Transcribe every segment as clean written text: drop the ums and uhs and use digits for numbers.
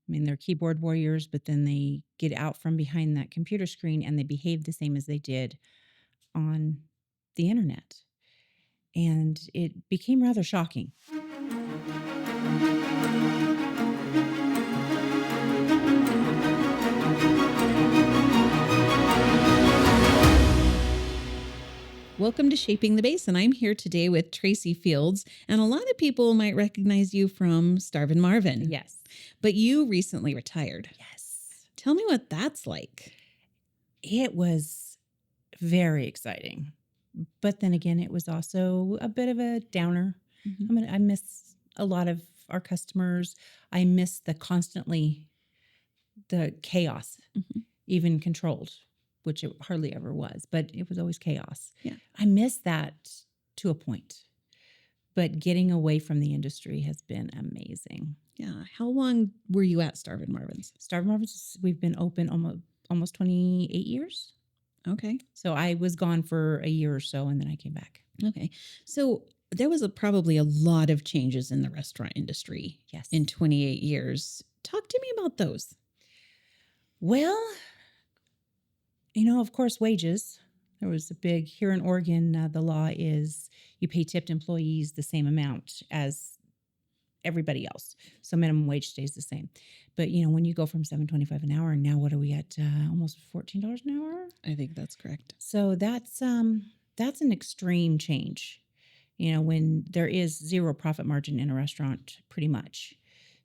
I mean, they're keyboard warriors, but then they get out from behind that computer screen and they behave the same as they did on the internet. And it became rather shocking. Welcome to Shaping the Basin. I'm here today with Tracy Fields, and a lot of people might recognize you from Starvin Marvin. Yes. But you recently retired. Yes. Tell me what that's like. It was very exciting. But then again, it was also a bit of a downer. Mhm. I miss a lot of our customers. I miss the chaos, Mhm. even controlled, which it hardly ever was, but it was always chaos. Yeah. I miss that to a point. But getting away from the industry has been amazing. Yeah. How long were you at Starvin Marvin's? Starvin Marvin's, we've been open almost 28 years. Okay. So I was gone for a year or so, and then I came back. Okay. So there was probably a lot of changes in the restaurant industry Yes. in 28 years. Talk to me about those. Well, of course, wages. There was a big, here in Oregon, the law is you pay tipped employees the same amount as everybody else. So minimum wage stays the same. But, when you go from $7.25 an hour, and now what are we at? Almost $14 an hour? I think that's correct. So that's an extreme change, when there is zero profit margin in a restaurant, pretty much.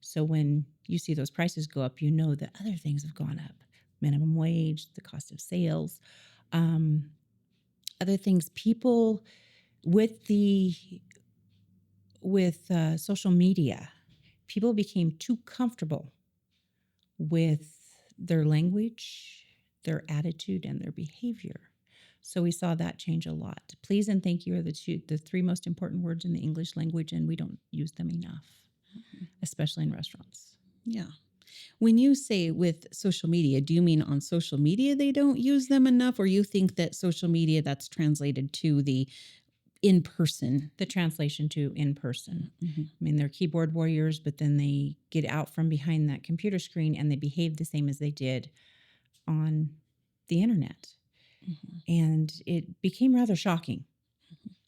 So when you see those prices go up, you know that other things have gone up. Minimum wage, the cost of sales, other things. People with social media, people became too comfortable with their language, their attitude, and their behavior. So we saw that change a lot. Please and thank you are the three most important words in the English language, and we don't use them enough, especially in restaurants. Yeah. When you say with social media, do you mean on social media they don't use them enough, or you think that social media that's translated to the in-person? The translation to in person. Mm-hmm. I mean, they're keyboard warriors, but then they get out from behind that computer screen and they behave the same as they did on the internet. Mm-hmm. And it became rather shocking.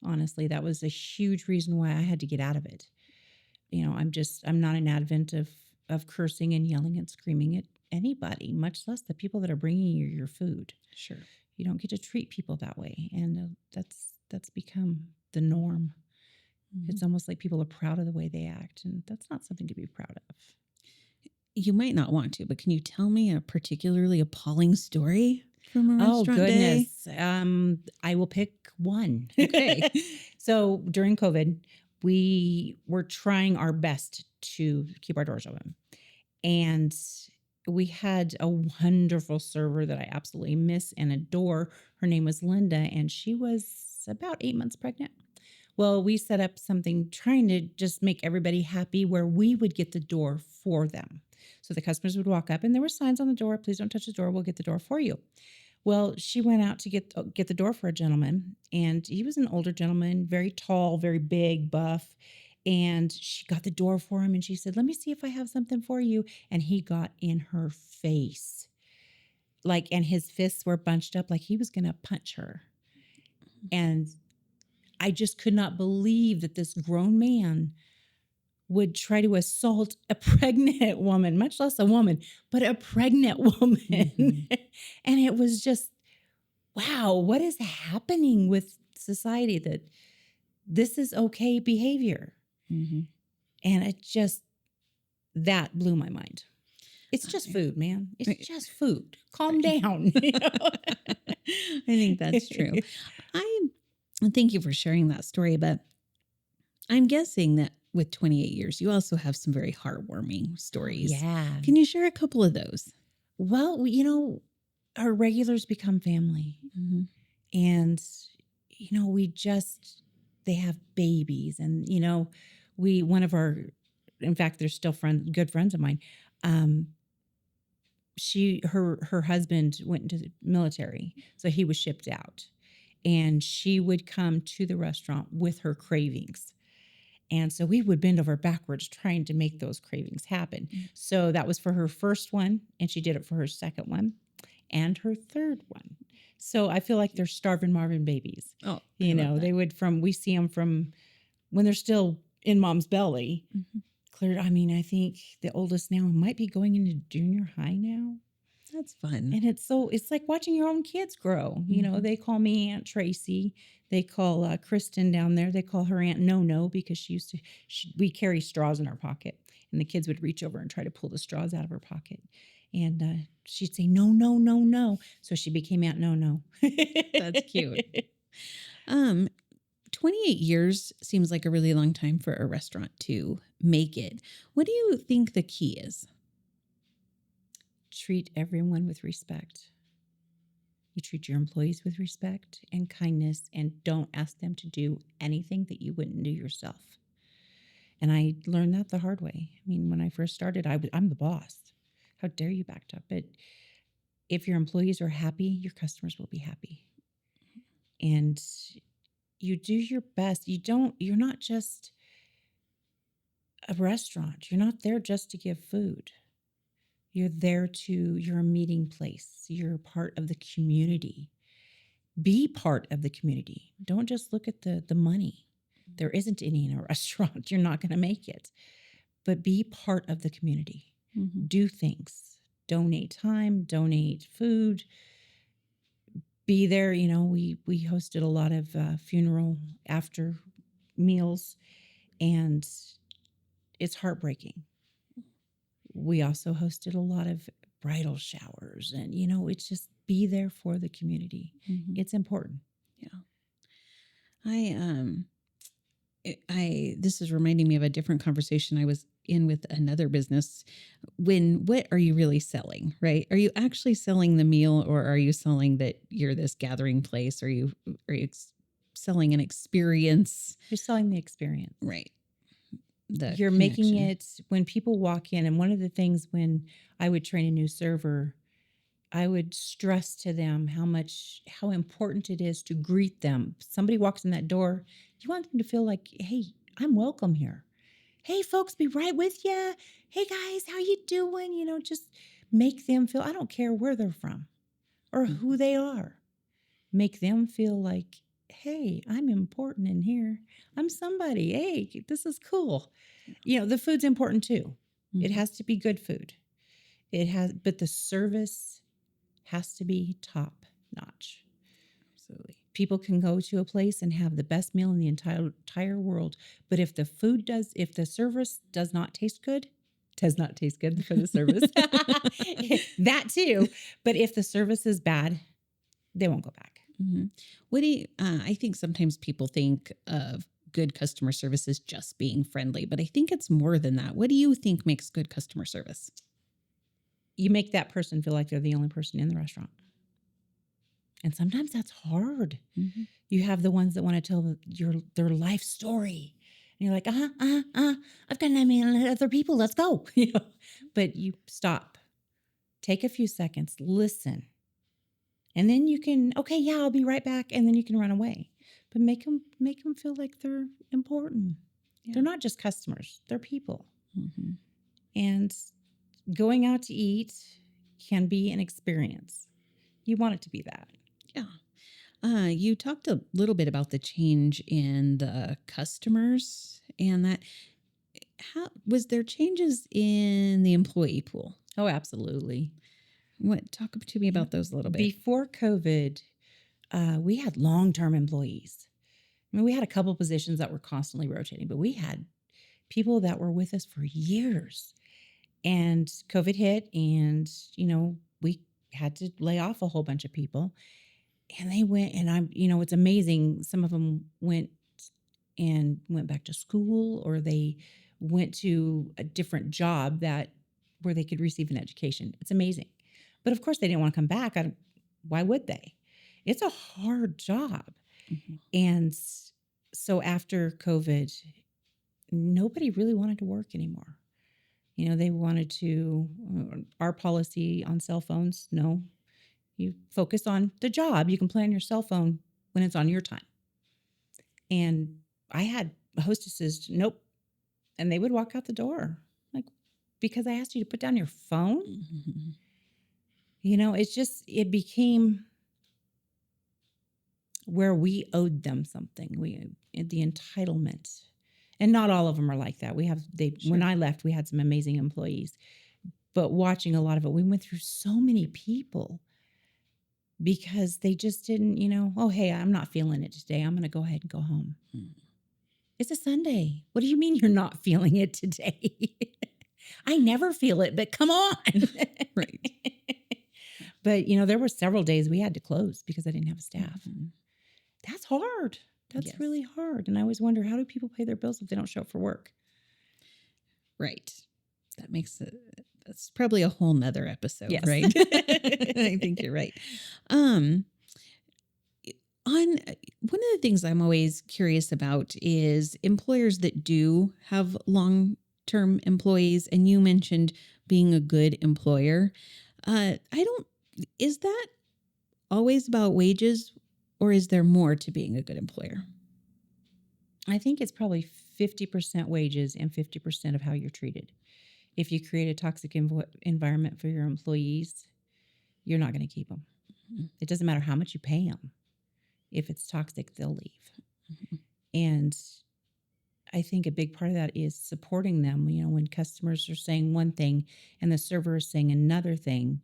Honestly, that was a huge reason why I had to get out of it. I'm not an advent of cursing and yelling and screaming at anybody, much less the people that are bringing you your food. Sure. You don't get to treat people that way. And that's become the norm. Mm-hmm. It's almost like people are proud of the way they act, and that's not something to be proud of. You might not want to, but can you tell me a particularly appalling story from a restaurant day? Oh, goodness. I will pick one. Okay. So during COVID, we were trying our best to keep our doors open. And we had a wonderful server that I absolutely miss and adore. Her name was Linda, and she was about 8 months pregnant. Well, we set up something trying to just make everybody happy where we would get the door for them. So the customers would walk up and there were signs on the door, please don't touch the door, we'll get the door for you. Well, she went out to get the door for a gentleman, and he was an older gentleman, very tall, very big, buff. And she got the door for him and she said, let me see if I have something for you. And he got in her face. And his fists were bunched up like he was going to punch her. And I just could not believe that this grown man would try to assault a pregnant woman, much less a woman, but a pregnant woman. Mm-hmm. And it was just, wow, what is happening with society that this is okay behavior? Mm-hmm. And that blew my mind. It's just food, man. It's just food. Calm down. I think that's true. Thank you for sharing that story, but I'm guessing that with 28 years, you also have some very heartwarming stories. Yeah. Can you share a couple of those? Well, our regulars become family. Mm-hmm. And, they have babies. And, in fact, they're still good friends of mine. Her husband went into the military, so he was shipped out. And she would come to the restaurant with her cravings. And so we would bend over backwards trying to make those cravings happen. So that was for her first one, and she did it for her second one and her third one. So I feel like they're Starvin Marvin babies. Oh, you know, they would we see them from when they're still in mom's belly. Clear. I mean, I think the oldest now might be going into junior high now. That's fun. And it's like watching your own kids grow. You know, they call me Aunt Tracy. They call Kristen down there. They call her Aunt No because we carry straws in our pocket, and the kids would reach over and try to pull the straws out of her pocket. And she'd say, no, no, no, no. So she became Aunt No. That's cute. 28 years seems like a really long time for a restaurant to make it. What do you think the key is? Treat everyone with respect. You treat your employees with respect and kindness, and don't ask them to do anything that you wouldn't do yourself. And I learned that the hard way. I mean, when I first started, I'm the boss. How dare you backed up? But if your employees are happy, your customers will be happy. And you do your best. You're not just a restaurant. You're not there just to give food. You're a meeting place. You're part of the community. Be part of the community. Don't just look at the money. There isn't any in a restaurant. You're not going to make it. But be part of the community. Do things. Donate time, donate food. Be there. You know, we hosted a lot of funeral after meals, and it's heartbreaking. We also hosted a lot of bridal showers, and, you know, it's just be there for the community. It's important. Yeah. This is reminding me of a different conversation I was in with another business. What are you really selling, right? Are you actually selling the meal, or are you selling that you're this gathering place? Are you selling an experience? You're selling the experience. Right. You're making it when people walk in. And one of the things when I would train a new server, I would stress to them how important it is to greet them. Somebody walks in that door, you want them to feel like, hey, I'm welcome here. Hey, folks, be right with you. Hey, guys, how you doing? You know, just make them feel, I don't care where they're from or who they are. Make them feel like, hey, I'm important in here. I'm somebody. Hey, this is cool. You know, the food's important too. It has to be good food. But the service has to be top notch. Absolutely. People can go to a place and have the best meal in the entire world, but if the service does not taste good for the service, that too. But if the service is bad, they won't go back. What do you? I think sometimes people think of good customer service as just being friendly, but I think it's more than that. What do you think makes good customer service? You make that person feel like they're the only person in the restaurant. And sometimes that's hard. You have the ones that want to tell their life story. And you're like, I've got 9 million other people. Let's go. You know? But you stop. Take a few seconds. Listen. And then you can, okay, yeah, I'll be right back. And then you can run away. But make them feel like they're important. Yeah. They're not just customers. They're people. And going out to eat can be an experience. You want it to be that. Yeah. You talked a little bit about the change in the customers and that. Was there changes in the employee pool? Oh, absolutely. Talk to me about those a little bit. Before COVID, we had long-term employees. I mean, we had a couple positions that were constantly rotating, but we had people that were with us for years. And COVID hit, and, you know, we had to lay off a whole bunch of people. And they went, and it's amazing. Some of them went back to school, or they went to a different job where they could receive an education. It's amazing. But of course, they didn't want to come back. Why would they? It's a hard job. And so after COVID, nobody really wanted to work anymore. You know, they wanted to, our policy on cell phones, no. You focus on the job. You can play on your cell phone when it's on your time. And I had hostesses, nope, And they would walk out the door like, because I asked you to put down your phone. Mhm. It became where we owed them something. The entitlement. And not all of them are like that. When Sure. I left, we had some amazing employees. But watching a lot of it, we went through so many people because they just didn't, oh, hey, I'm not feeling it today. I'm going to go ahead and go home. Mm. It's a Sunday. What do you mean you're not feeling it today? I never feel it, but come on. Right. But, there were several days we had to close because I didn't have staff. Mhm. That's hard. That's Yes. really hard. And I always wonder, how do people pay their bills if they don't show up for work? Right. That's probably a whole nother episode, Yes. right? I think you're right. On one of the things I'm always curious about is employers that do have long-term employees, and you mentioned being a good employer. Is that always about wages, or is there more to being a good employer? I think it's probably 50% wages and 50% of how you're treated. If you create a toxic environment for your employees, you're not going to keep them. Mhm. It doesn't matter how much you pay them. If it's toxic, they'll leave. Mhm. And I think a big part of that is supporting them. When customers are saying one thing and the server is saying another thing,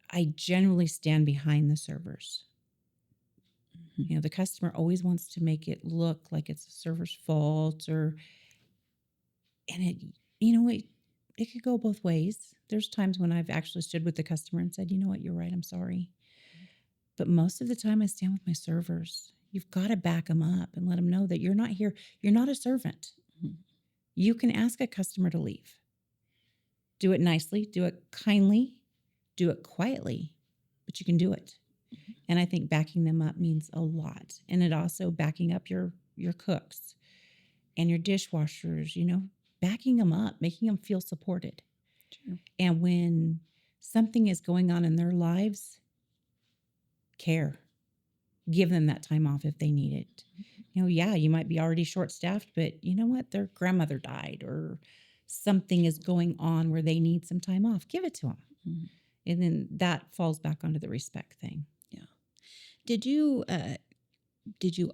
I generally stand behind the servers. Mhm. The customer always wants to make it look like it's the server's fault, and it could go both ways. There's times when I've actually stood with the customer and said, you know what, you're right, I'm sorry. But most of the time I stand with my servers. You've got to back them up and let them know that you're not here. You're not a servant. Mhm. You can ask a customer to leave. Do it nicely, do it kindly, do it quietly, but you can do it. And I think backing them up means a lot. And it also backing up your cooks and your dishwashers, backing them up, making them feel supported. Sure. And when something is going on in their lives, care. Give them that time off if they need it. Yeah, you might be already short-staffed, but you know what? Their grandmother died or something is going on where they need some time off. Give it to them. Mhm. And then that falls back onto the respect thing. Yeah. Did you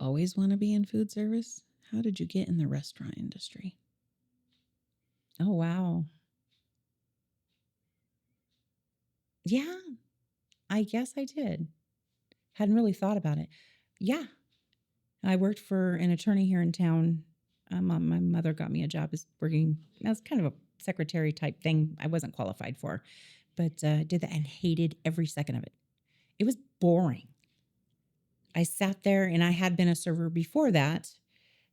always want to be in food service? How did you get in the restaurant industry? Oh, wow. Yeah, I guess I did. Hadn't really thought about it. Yeah, I worked for an attorney here in town. My mother got me a job as working as kind of a secretary type thing. I wasn't qualified for, but did that and hated every second of it. It was boring. I sat there and I had been a server before that.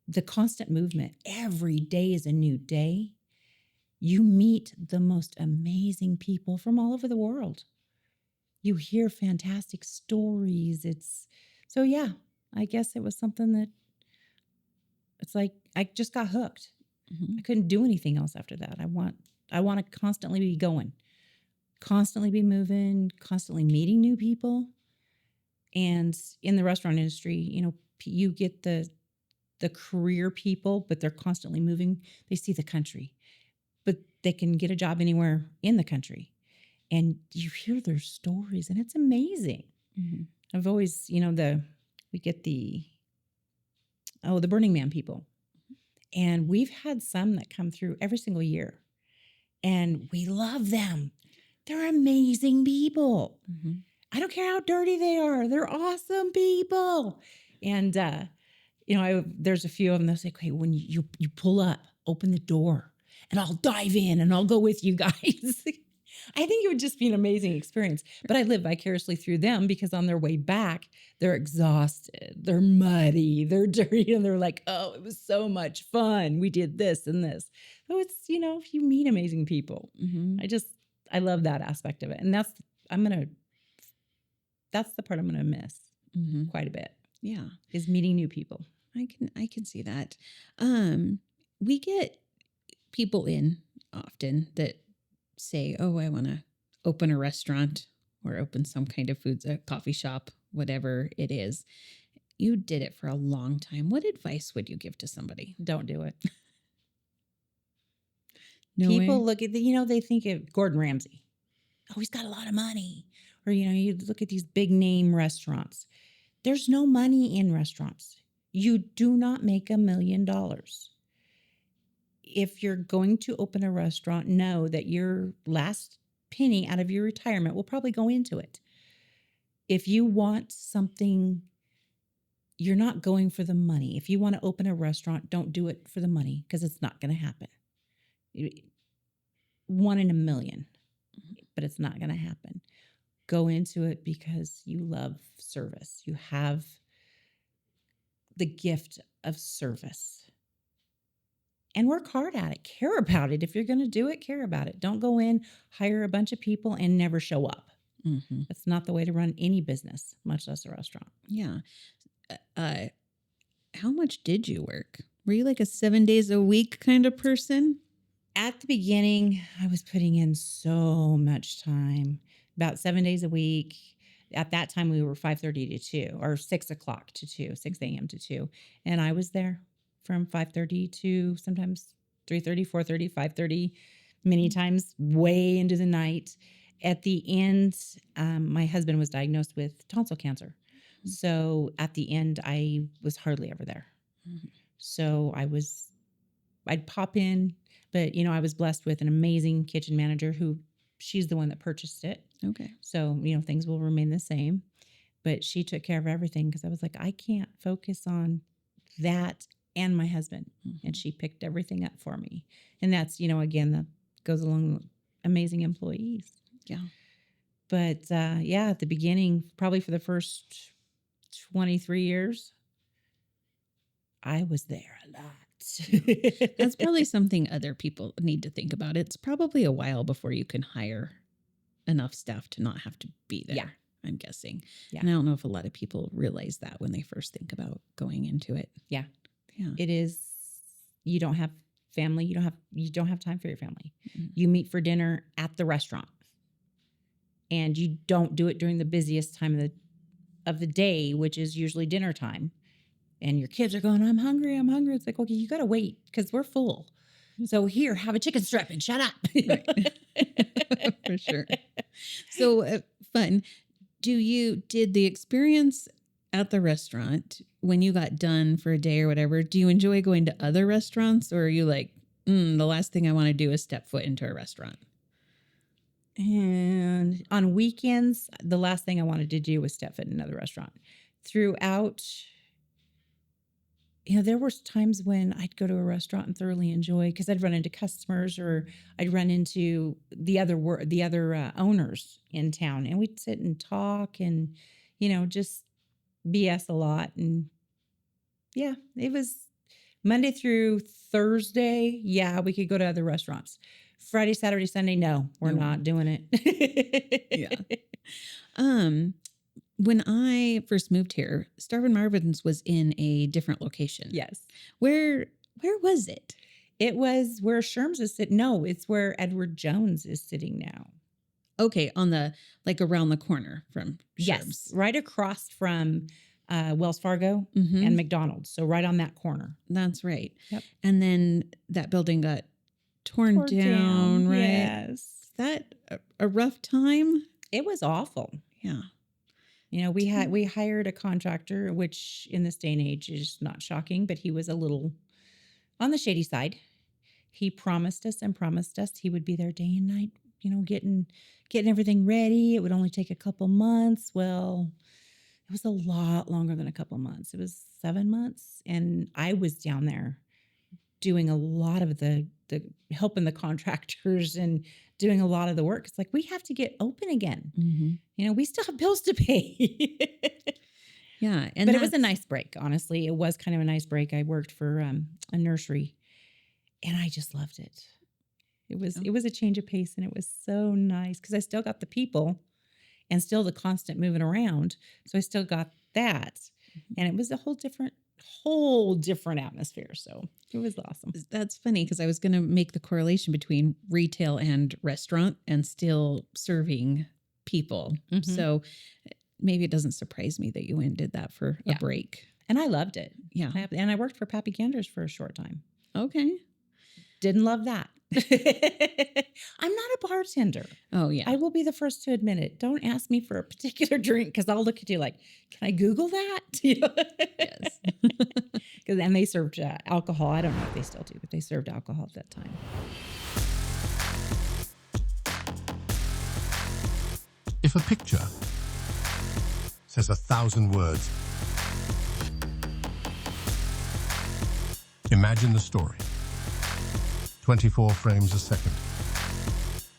The constant movement, every day is a new day. You meet the most amazing people from all over the world. You hear fantastic stories. Yeah, I guess it was something that it's like I just got hooked. Mhm. I couldn't do anything else after that. I want to constantly be going, constantly be moving, constantly meeting new people. And in the restaurant industry, you get the career people, but they're constantly moving. They see the country, but they can get a job anywhere in the country. And you hear their stories and it's amazing. Mhm. I've always, we get the Burning Man people. And we've had some that come through every single year. And we love them. They're amazing people. Mhm. I don't care how dirty they are. They're awesome people. And there's a few of them that say, okay, when you pull up, open the door and I'll dive in and I'll go with you guys. I think it would just be an amazing experience. But I live vicariously through them because on their way back, they're exhausted, they're muddy, they're dirty, and they're like, oh, it was so much fun. We did this and this. So it's, you meet amazing people. Mhm. I love that aspect of it. And that's the part I'm gonna miss Mhm. quite a bit, Yeah. is meeting new people. I can see that. We get people in often that say, "Oh, I want to open a restaurant or open some kind of foods, a coffee shop, whatever it is." You did it for a long time. What advice would you give to somebody? Don't do it. No way. People look at they think of Gordon Ramsay. Oh, he's got a lot of money. Or, you look at these big name restaurants. There's no money in restaurants. You do not make $1 million. If you're going to open a restaurant, know that your last penny out of your retirement will probably go into it. If you want something, you're not going for the money. If you want to open a restaurant, don't do it for the money because it's not going to happen. 1 in a million, but it's not going to happen. Go into it because you love service. You have the gift of service. And work hard at it. Care about it. If you're going to do it, care about it. Don't go in, hire a bunch of people, and never show up. Mm-hmm. That's not the way to run any business, much less a restaurant. Yeah. How much did you work? Were you like a 7 days a week kind of person? At the beginning, I was putting in so much time, about 7 days a week. At that time, we were 5:30 to 2 or 6 o'clock to 2, 6 a.m. to 2. And I was there from 5:30 to sometimes 3:30, 4:30, 5:30, many times way into the night. At the end, my husband was diagnosed with tonsil cancer. So at the end, I was hardly ever there. Mm-hmm. So I'd pop in, but I was blessed with an amazing kitchen manager who she's the one that purchased it. Okay. So, things will remain the same, but she took care of everything because I was like, I can't focus on that and my husband. Mm-hmm. And she picked everything up for me. And that's, again, that goes along with amazing employees. Yeah. But at the beginning, probably for the first 23 years, I was there a lot. That's probably something other people need to think about. It's probably a while before you can hire enough staff to not have to be there. Yeah. I'm guessing. Yeah. And I don't know if a lot of people realize that when they first think about going into it. Yeah. Yeah. It is. You don't have family. You don't have time for your family. Mm-hmm. You meet for dinner at the restaurant. And you don't do it during the busiest time of the day, which is usually dinner time. And your kids are going, I'm hungry. It's like, okay, you got to wait because we're full. So here, have a chicken strip and shut up. Right. For sure. So fun. Did the experience at the restaurant when you got done for a day or whatever, do you enjoy going to other restaurants, or are you like, the last thing I want to do is step foot into a restaurant? And on weekends, the last thing I wanted to do was step foot in another restaurant. Throughout, there were times when I'd go to a restaurant and thoroughly enjoy because I'd run into customers or I'd run into the other owners in town, and we'd sit and talk and just BS a lot. And yeah, it was Monday through Thursday. Yeah, we could go to other restaurants. Friday, Saturday, Sunday, no, we're not doing it. Yeah. When I first moved here, Starvin Marvin's was in a different location. Yes. Where was it? It was where Sherm's is sitting. No, it's where Edward Jones is sitting now. Okay, on around the corner from Sherm's. Yes, right across from Wells Fargo Mm-hmm. and McDonald's. So right on that corner. That's right. Yep. And then that building got torn down, right? Yes. Is that a rough time? It was awful. Yeah. We hired a contractor, which in this day and age is not shocking, but he was a little on the shady side. He promised us he would be there day and night, getting everything ready. It would only take a couple months. Well, it was a lot longer than a couple months. It was 7 months. And I was down there doing a lot of the helping the contractors and doing a lot of the work. It's like, we have to get open again. Mm-hmm. We still have bills to pay. Yeah. But it was a nice break. Honestly, it was kind of a nice break. I worked for a nursery and I just loved it. It was a change of pace, and it was so nice because I still got the people and still the constant moving around. So I still got that. And it was a whole different atmosphere. So it was awesome. That's funny because I was going to make the correlation between retail and restaurant and still serving people. Mm-hmm. So maybe it doesn't surprise me that you went and did that for a break. And I loved it. Yeah. And I worked for Pappy Kenders for a short time. Okay. Didn't love that. I'm not a bartender. Oh, yeah. I will be the first to admit it. Don't ask me for a particular drink because I'll look at you like, can I Google that? Yes. And they served alcohol. I don't know if they still do, but they served alcohol at that time. If a picture says 1,000 words, imagine the story. 24 frames a second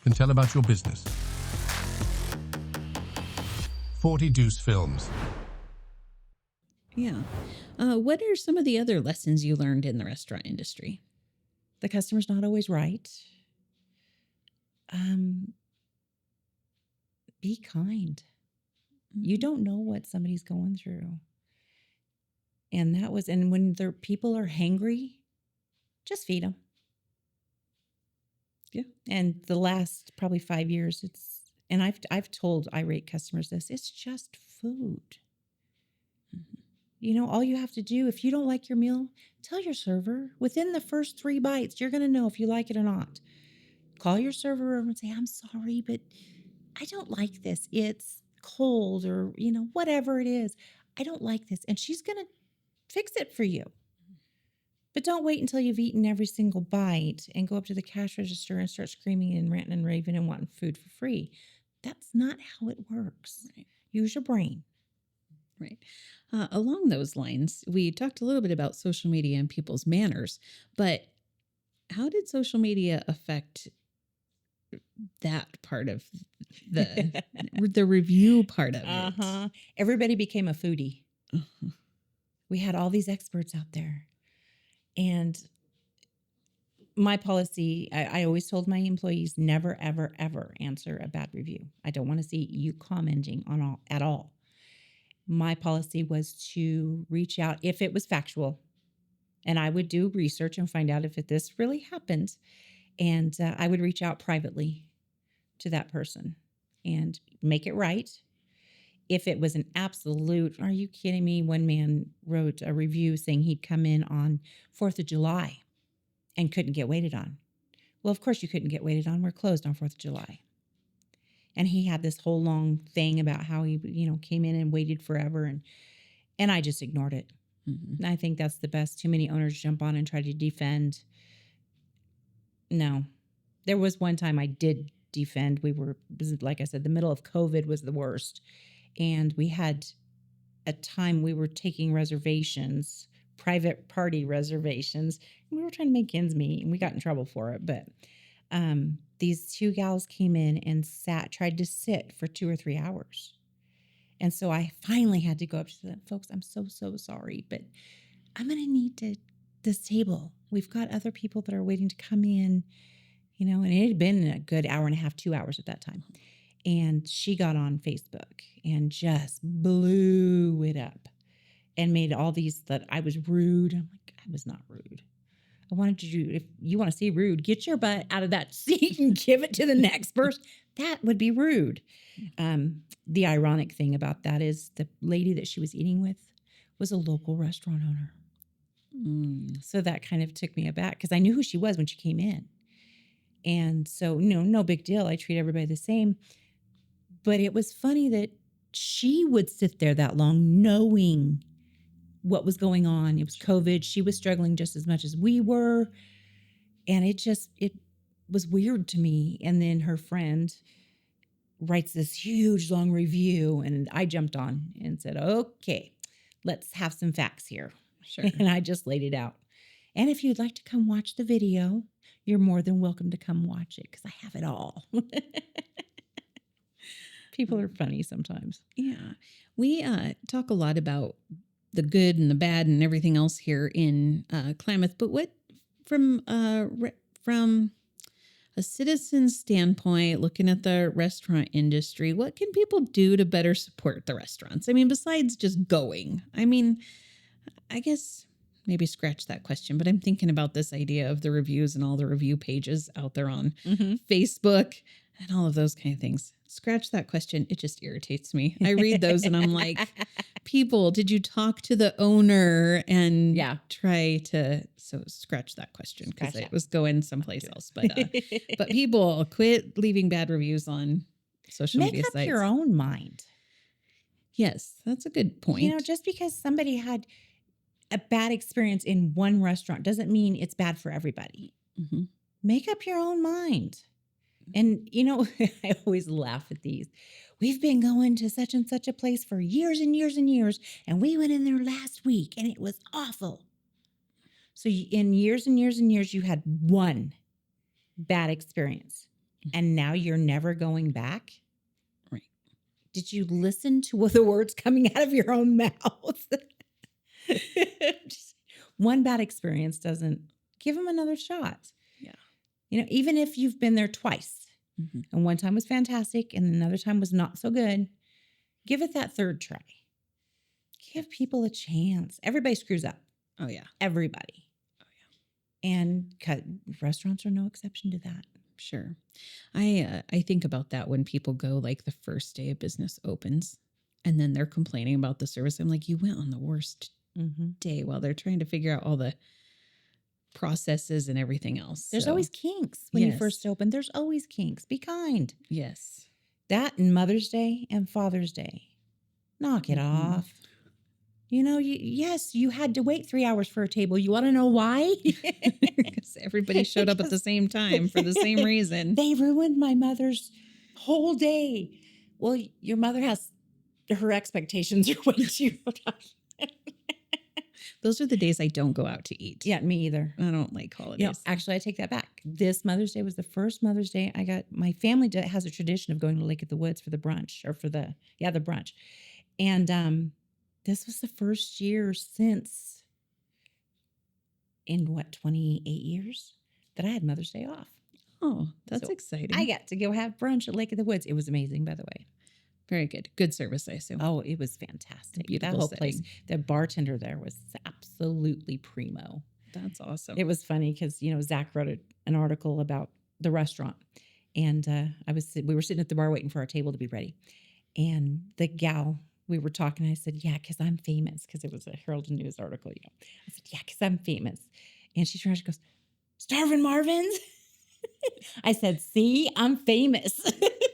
can tell about your business. 40 Deuce Films. Yeah. What are some of the other lessons you learned in the restaurant industry? The customer's not always right. Be kind. You don't know what somebody's going through. And when their people are hangry, just feed them. Yeah. And the last probably 5 years, and I've told irate customers this, it's just food. All you have to do, if you don't like your meal, tell your server. Within the first 3 bites, you're going to know if you like it or not. Call your server and say, I'm sorry, but I don't like this. It's cold or, whatever it is. I don't like this. And she's going to fix it for you. But don't wait until you've eaten every single bite and go up to the cash register and start screaming and ranting and raving and wanting food for free. That's not how it works. Right. Use your brain. Right. Along those lines, we talked a little bit about social media and people's manners, but how did social media affect that part of the review part of it? Everybody became a foodie. We had all these experts out there. And my policy, I always told my employees, never, ever, ever answer a bad review. I don't want to see you commenting at all. My policy was to reach out if it was factual. And I would do research and find out if this really happened. And I would reach out privately to that person and make it right. If it was an absolute, are you kidding me? One man wrote a review saying he'd come in on 4th of July and couldn't get waited on. Well, of course you couldn't get waited on. We're closed on 4th of July. And he had this whole long thing about how he, came in and waited forever. And I just ignored it. And I think that's the best. Too many owners jump on and try to defend. No. There was one time I did defend. Like I said, the middle of COVID was the worst. And we had a time we were taking reservations, private party reservations. And we were trying to make ends meet, and we got in trouble for it. But these 2 gals came in and tried to sit for 2 or 3 hours. And so I finally had to go up to them, folks, I'm so, so sorry, but I'm going to need this table. We've got other people that are waiting to come in, and it had been a good hour and a half, 2 hours at that time. And she got on Facebook and just blew it up and made all these that I was rude. I'm like, I was not rude. I wanted you, if you want to see rude, get your butt out of that seat and give it to the next person. That would be rude. The ironic thing about that is the lady that she was eating with was a local restaurant owner. So that kind of took me aback because I knew who she was when she came in. And so, no big deal. I treat everybody the same. But it was funny that she would sit there that long knowing what was going on. It was COVID. She was struggling just as much as we were. And it was weird to me. And then her friend writes this huge long review. And I jumped on and said, okay, let's have some facts here. Sure. And I just laid it out. And if you'd like to come watch the video, you're more than welcome to come watch it because I have it all. People are funny sometimes. Yeah. We talk a lot about the good and the bad and everything else here in Klamath, but what from a citizen's standpoint, looking at the restaurant industry, what can people do to better support the restaurants? I mean, besides just going, I guess maybe scratch that question, but I'm thinking about this idea of the reviews and all the review pages out there on Facebook. and all of those kind of things. Scratch that question. It just irritates me. I read those and I'm like, people, did you talk to the owner and try to, so scratch that question because it was going someplace else. But people quit leaving bad reviews on social media sites. Make up your own mind. Yes, that's a good point. You know, just because somebody had a bad experience in one restaurant doesn't mean it's bad for everybody. Mm-hmm. Make up your own mind. And, you know, I always laugh at these. We've been going to such and such a place for years and years and years, and we went in there last week, and it was awful. So in years and years and years, you had one bad experience, and now you're never going back? Right. Did you listen to the words coming out of your own mouth? Just one bad experience doesn't give them another shot. Yeah. You know, even if you've been there twice and one time was fantastic and another time was not so good, give it that third try. Give people a chance. Everybody screws up. Oh, yeah. Everybody. Oh, yeah. And restaurants are no exception to that. Sure. I think about that when people go like the first day of business opens and then they're complaining about the service. I'm like, you went on the worst day while they're trying to figure out all the processes and everything else. There's always kinks when you first open. There's always kinks. Be kind. Yes. That and Mother's Day and Father's Day. Knock it off. You know, yes, you had to wait 3 hours for a table. You want to know why? Because everybody showed up at the same time for the same reason. They ruined my mother's whole day. Well, your mother has her expectations are way too high. Those are the days I don't go out to eat. Yeah, me either. I don't like holidays. You know, actually, I take that back. This Mother's Day was the first Mother's Day I got. My family has a tradition of going to Lake of the Woods for the brunch, or for the brunch. And this was the first year since, in 28 years, that I had Mother's Day off. Oh, that's exciting. I got to go have brunch at Lake of the Woods. It was amazing, by the way. Very good. Good service, I assume. Oh, it was fantastic. Beautiful that whole setting. place. The bartender there was absolutely primo. That's awesome. It was funny because, you know, Zach wrote an article about the restaurant. And we were sitting at the bar waiting for our table to be ready. And the gal, we were talking, I said, yeah, because I'm famous. Because it was a Herald News article, you know. I said, yeah, because I'm famous. And she turned, she goes, Starvin Marvin's? I said, see, I'm famous.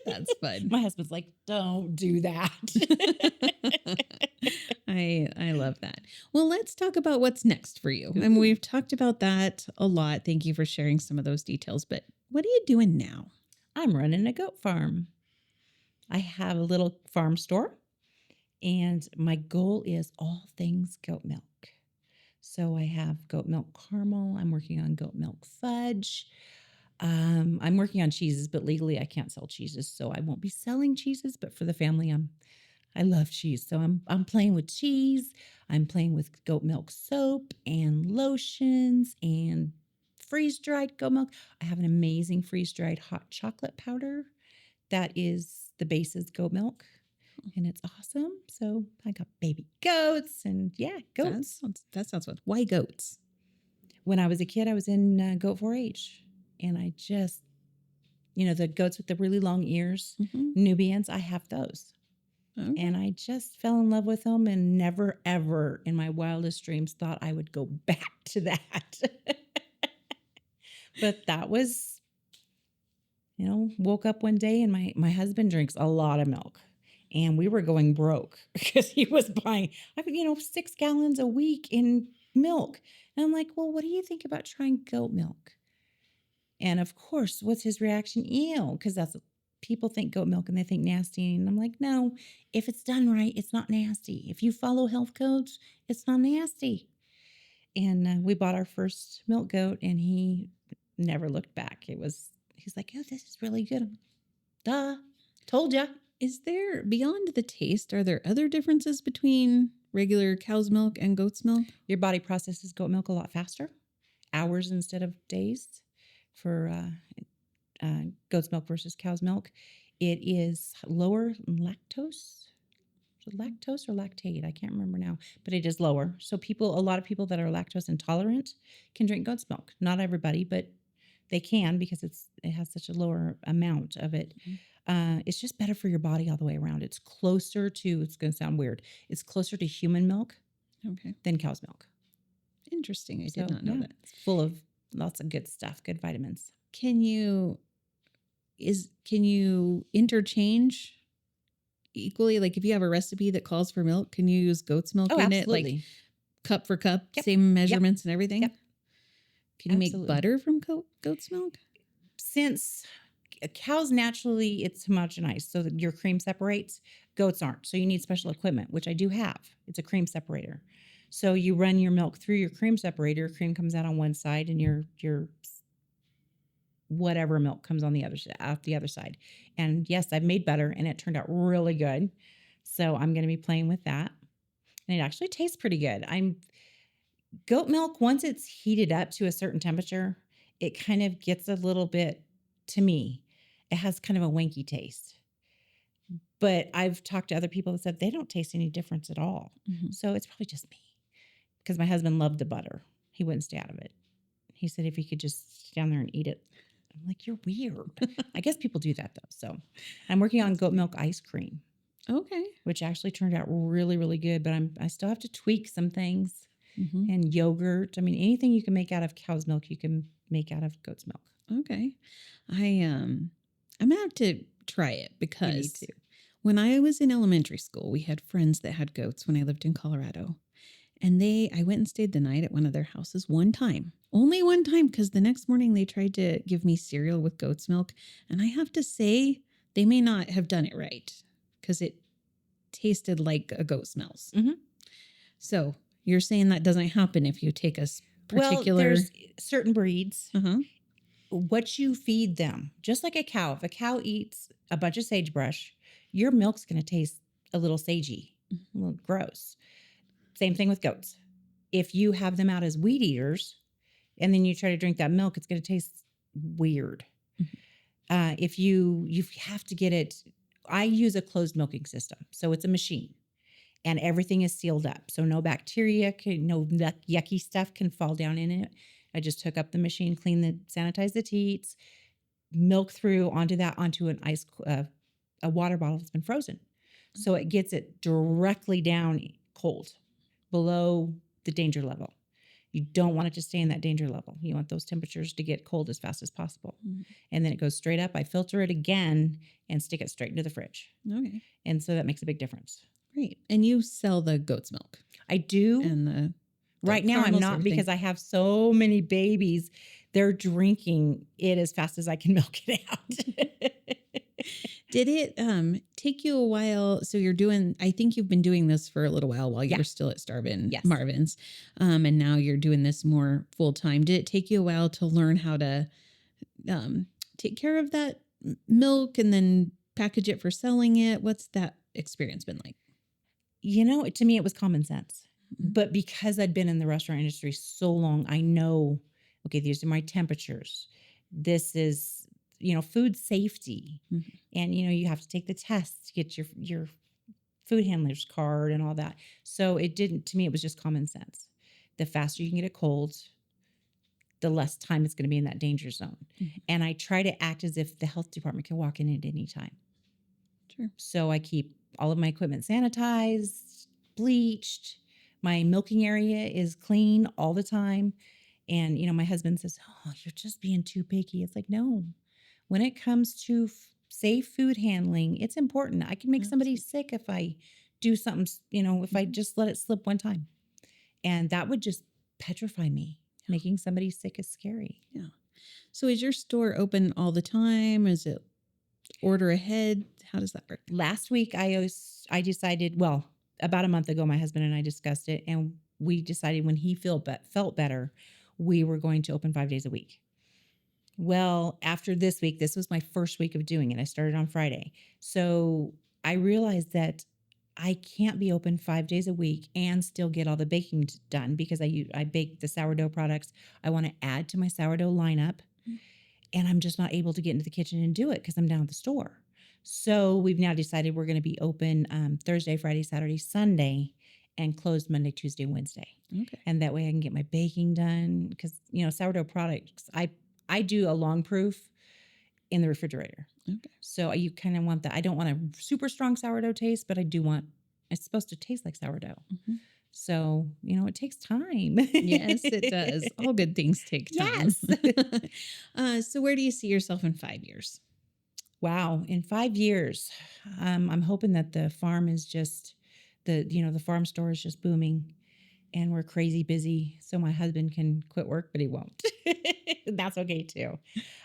That's fun. My husband's like, don't do that. I love that. Well, let's talk about what's next for you. And we've talked about that a lot. Thank you for sharing some of those details. But what are you doing now? I'm running a goat farm. I have a little farm store. And my goal is all things goat milk. So I have goat milk caramel. I'm working on goat milk fudge. I'm working on cheeses, but legally I can't sell cheeses, so I won't be selling cheeses. But for the family, I love cheese, so I'm playing with cheese. I'm playing with goat milk soap and lotions and freeze-dried goat milk. I have an amazing freeze-dried hot chocolate powder that is the base is goat milk, and it's awesome. So I got baby goats and goats. That sounds fun. Why goats? When I was a kid, I was in goat 4-H. And I just, you know, the goats with the really long ears, Nubians, I have those. Okay. And I just fell in love with them and never, ever in my wildest dreams thought I would go back to that. But that was, you know, woke up one day and my husband drinks a lot of milk. And we were going broke because he was buying, 6 gallons a week in milk. And I'm like, well, what do you think about trying goat milk? And of course, what's his reaction? Ew, because that's people think goat milk and they think nasty. And I'm like, no, if it's done right, it's not nasty. If you follow health codes, it's not nasty. And we bought our first milk goat and he never looked back. He's like, oh, this is really good. Duh, told ya. Is there, beyond the taste, are there other differences between regular cow's milk and goat's milk? Your body processes goat milk a lot faster, hours instead of days. For goat's milk versus cow's milk, it is lower in lactose. Is it lactose or lactate? I can't remember now, but it is lower. So a lot of people that are lactose intolerant can drink goat's milk. Not everybody, but They can because it has such a lower amount of it. It's just better for your body all the way around. It's closer to, it's going to sound weird, it's closer to human milk Okay. than cow's milk. Interesting. I So, did not know yeah, that. it's full of lots of good stuff, good vitamins. Can you interchange equally? Like if you have a recipe that calls for milk, can you use goat's milk Oh, in absolutely. it? Like cup for cup, Yep. same measurements and everything? Yep. Can you Absolutely. make butter from goat's milk? Since cows naturally, it's homogenized, so that your cream separates. Goats aren't. So you need special equipment, which I do have. It's a cream separator. So you run your milk through your cream separator. Cream comes out on one side, and your whatever milk comes on the other side. And yes, I've made butter, and it turned out really good. So I'm going to be playing with that, and it actually tastes pretty good. Goat milk, once it's heated up to a certain temperature, it kind of gets a little bit, to me, it has kind of a wanky taste. But I've talked to other people that said they don't taste any difference at all. Mm-hmm. So it's probably just me. Because my husband loved the butter. He wouldn't stay out of it. He said if he could just sit down there and eat it. I'm like, you're weird. I guess people do that though. So I'm working on goat milk ice cream. Okay. Which actually turned out really, really good. But I still have to tweak some things. Mm-hmm. And yogurt. I mean, anything you can make out of cow's milk, you can make out of goat's milk. Okay. I'm gonna have to try it because You need to. when I was in elementary school, we had friends that had goats when I lived in Colorado. And I went and stayed the night at one of their houses one time. Only one time, because the next morning they tried to give me cereal with goat's milk. And I have to say, they may not have done it right because it tasted like a goat smells. Mm-hmm. So you're saying that doesn't happen if you take a particular... Well, there's certain breeds. Uh-huh. What you feed them, just like a cow. If a cow eats a bunch of sagebrush, your milk's going to taste a little sagey, a little gross. Same thing with goats. If you have them out as weed eaters and then you try to drink that milk, it's going to taste weird. Mm-hmm. If you have to get it, I use a closed milking system. So it's a machine and everything is sealed up. So no bacteria, no yucky stuff can fall down in it. I just hook up the machine, sanitize the teats, milk through onto an ice, a water bottle that's been frozen. So it gets it directly down cold, below the danger level. You don't want it to stay in that danger level. You want those temperatures to get cold as fast as possible. Mm-hmm. And then it goes straight up. I filter it again and stick it straight into the fridge. Okay. And so that makes a big difference. Great. And you sell the goat's milk? I do. And the right now I'm not, because I have so many babies. They're drinking it as fast as I can milk it out. Did it take you a while? So I think you've been doing this for a little while you were still at Starvin Marvin's. And now you're doing this more full time. Did it take you a while to learn how to take care of that milk and then package it for selling it? What's that experience been like? To me, it was common sense. Mm-hmm. But because I'd been in the restaurant industry so long, I know, okay, these are my temperatures. This is, food safety. Mm-hmm. And, you have to take the test to get your food handler's card and all that. So to me, it was just common sense. The faster you can get it cold, the less time it's going to be in that danger zone. Mm-hmm. And I try to act as if the health department can walk in at any time. Sure. So I keep all of my equipment sanitized, bleached. My milking area is clean all the time. And, my husband says, oh, you're just being too picky. It's like, no. When it comes to safe food handling, it's important. I can make somebody sick if I do something, if I just let it slip one time. And that would just petrify me. Yeah. Making somebody sick is scary. Yeah. So is your store open all the time? Is it order ahead? How does that work? Last week, I decided, about a month ago, my husband and I discussed it, and we decided when he felt better, we were going to open 5 days a week. Well, after this week, this was my first week of doing it. I started on Friday. So I realized that I can't be open 5 days a week and still get all the baking done because I bake the sourdough products. I want to add to my sourdough lineup, and I'm just not able to get into the kitchen and do it because I'm down at the store. So we've now decided we're going to be open Thursday, Friday, Saturday, Sunday, and closed Monday, Tuesday, Wednesday. Okay. And that way I can get my baking done because, sourdough products, I I do a long proof in the refrigerator. Okay. So you kind of want that. I don't want a super strong sourdough taste, but I do want, it's supposed to taste like sourdough. Mhm. So, it takes time. Yes, it does. All good things take time. Yes. So where do you see yourself in 5 years? Wow. In 5 years, I'm hoping that the farm is just the farm store is just booming and we're crazy busy. So my husband can quit work, but he won't. That's okay too.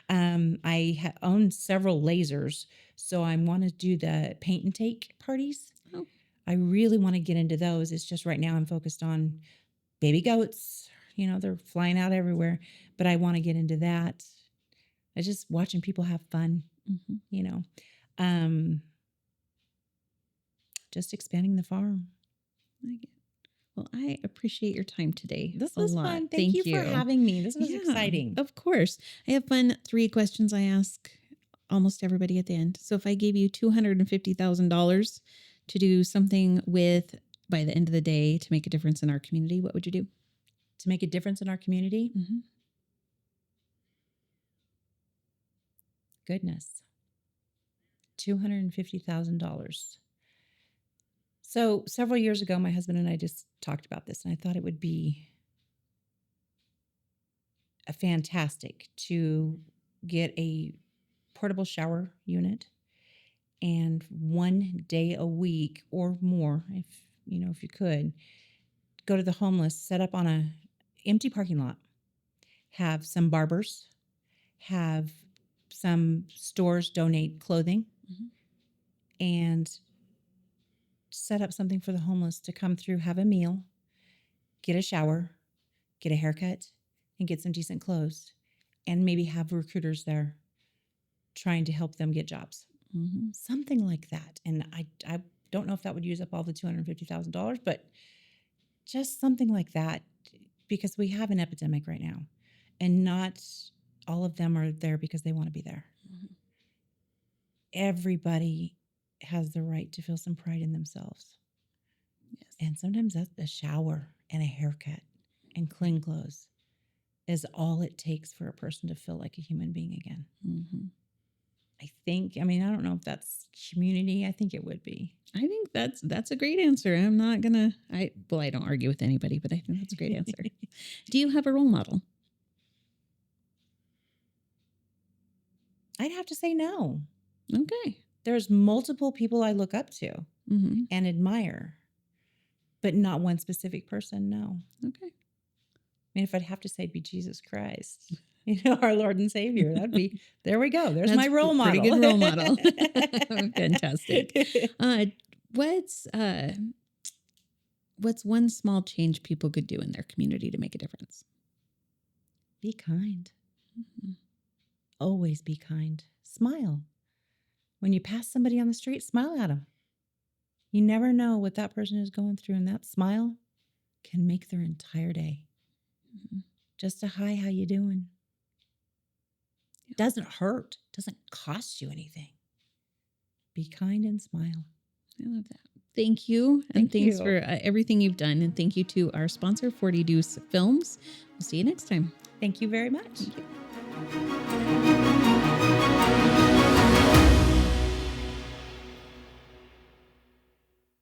I own several lasers. So I want to do the paint and take parties. Oh. I really want to get into those. It's just right now I'm focused on baby goats. They're flying out everywhere, but I want to get into that. I just watching people have fun, Mhm. Just expanding the farm. Well, I appreciate your time today. This a was lot. fun. Thank you for having me. This was exciting. Of course. I have fun 3 questions I ask almost everybody at the end. So if I gave you $250,000 to do something with by the end of the day to make a difference in our community, what would you do? To make a difference in our community? Mm-hmm. Goodness. $250,000. So several years ago, my husband and I just talked about this, and I thought it would be fantastic to get a portable shower unit, and 1 day a week or more, if you could, go to the homeless, set up on a empty parking lot, have some barbers, have some stores donate clothing, and set up something for the homeless to come through, have a meal, get a shower, get a haircut, and get some decent clothes, and maybe have recruiters there trying to help them get jobs. Mm-hmm. Something like that. And I don't know if that would use up all the $250,000, but just something like that, because we have an epidemic right now, and not all of them are there because they want to be there. Mm-hmm. Everybody has the right to feel some pride in themselves. Yes. And sometimes that's a shower and a haircut and clean clothes is all it takes for a person to feel like a human being again. Mm-hmm. I don't know if that's community. I think it would be. I think that's a great answer. I'm not gonna. I don't argue with anybody, but I think that's a great answer. Do you have a role model? I'd have to say no. Okay. There's multiple people I look up to and admire, but not one specific person. No. Okay. If I'd have to say, it'd be Jesus Christ, our Lord and Savior. That'd be, there we go. There's my role model. Pretty good role model. Fantastic. What's one small change people could do in their community to make a difference? Be kind. Always be kind. Smile. When you pass somebody on the street, smile at them. You never know what that person is going through, and that smile can make their entire day. Just a hi, how you doing? Doesn't hurt. Doesn't cost you anything. Be kind and smile. I love that. Thank you. And thanks for everything you've done. And thank you to our sponsor, 40 Deuce Films. We'll see you next time. Thank you very much. Thank you.